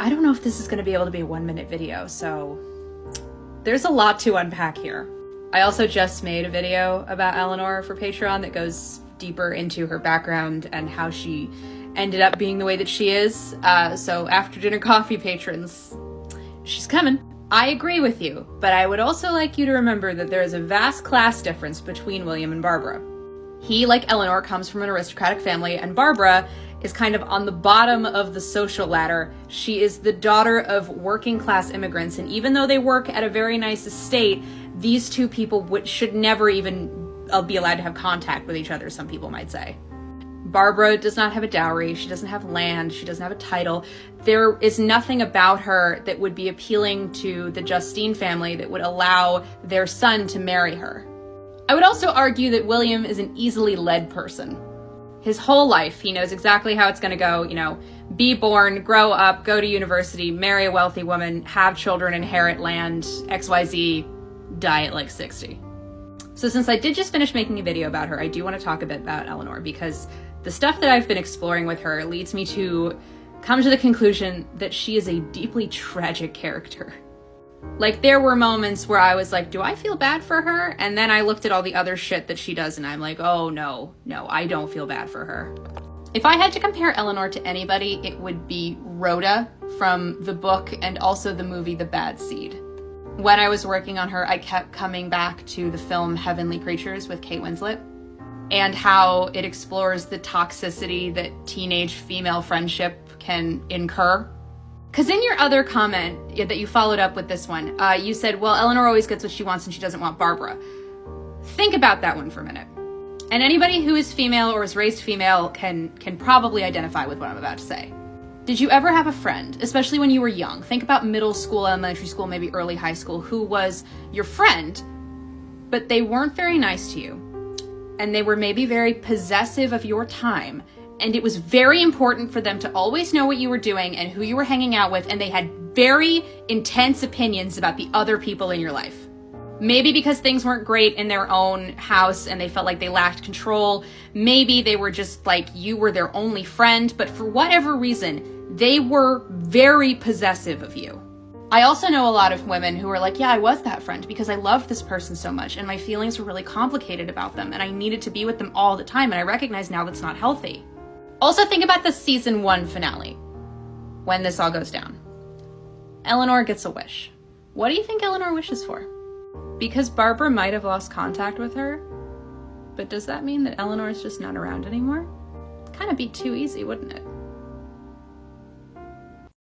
I don't know if this is going to be able to be a 1-minute video, so there's a lot to unpack here. I also just made a video about Eleanor for Patreon that goes deeper into her background and how she ended up being the way that she is. So after dinner coffee patrons, she's coming. I agree with you, but I would also like you to remember that there is a vast class difference between William and Barbara. He, like Eleanor, comes from an aristocratic family, and Barbara is kind of on the bottom of the social ladder. She is the daughter of working class immigrants, and even though they work at a very nice estate, these two people should never even be allowed to have contact with each other, some people might say. Barbara does not have a dowry, she doesn't have land, she doesn't have a title. There is nothing about her that would be appealing to the Justine family that would allow their son to marry her. I would also argue that William is an easily led person. His whole life, he knows exactly how it's gonna go, be born, grow up, go to university, marry a wealthy woman, have children, inherit land, XYZ, die at like 60. So since I did just finish making a video about her, I do want to talk a bit about Eleanor, because the stuff that I've been exploring with her leads me to come to the conclusion that she is a deeply tragic character. Like, there were moments where I was like, do I feel bad for her? And then I looked at all the other shit that she does and I'm like, oh no, I don't feel bad for her. If I had to compare Eleanor to anybody, it would be Rhoda from the book and also the movie The Bad Seed. When I was working on her, I kept coming back to the film Heavenly Creatures with Kate Winslet and how it explores the toxicity that teenage female friendship can incur. Because in your other comment that you followed up with this one, you said, well, Eleanor always gets what she wants and she doesn't want Barbara. Think about that one for a minute. And anybody who is female or is raised female can probably identify with what I'm about to say. Did you ever have a friend, especially when you were young, think about middle school, elementary school, maybe early high school, who was your friend, but they weren't very nice to you, and they were maybe very possessive of your time, and it was very important for them to always know what you were doing and who you were hanging out with, and they had very intense opinions about the other people in your life. Maybe because things weren't great in their own house and they felt like they lacked control. Maybe they were just like, you were their only friend, but for whatever reason, they were very possessive of you. I also know a lot of women who are like, yeah, I was that friend because I loved this person so much and my feelings were really complicated about them and I needed to be with them all the time, and I recognize now that's not healthy. Also think about the season 1 finale, when this all goes down. Eleanor gets a wish. What do you think Eleanor wishes for? Because Barbara might have lost contact with her, but does that mean that Eleanor's just not around anymore? It'd kind of be too easy, wouldn't it?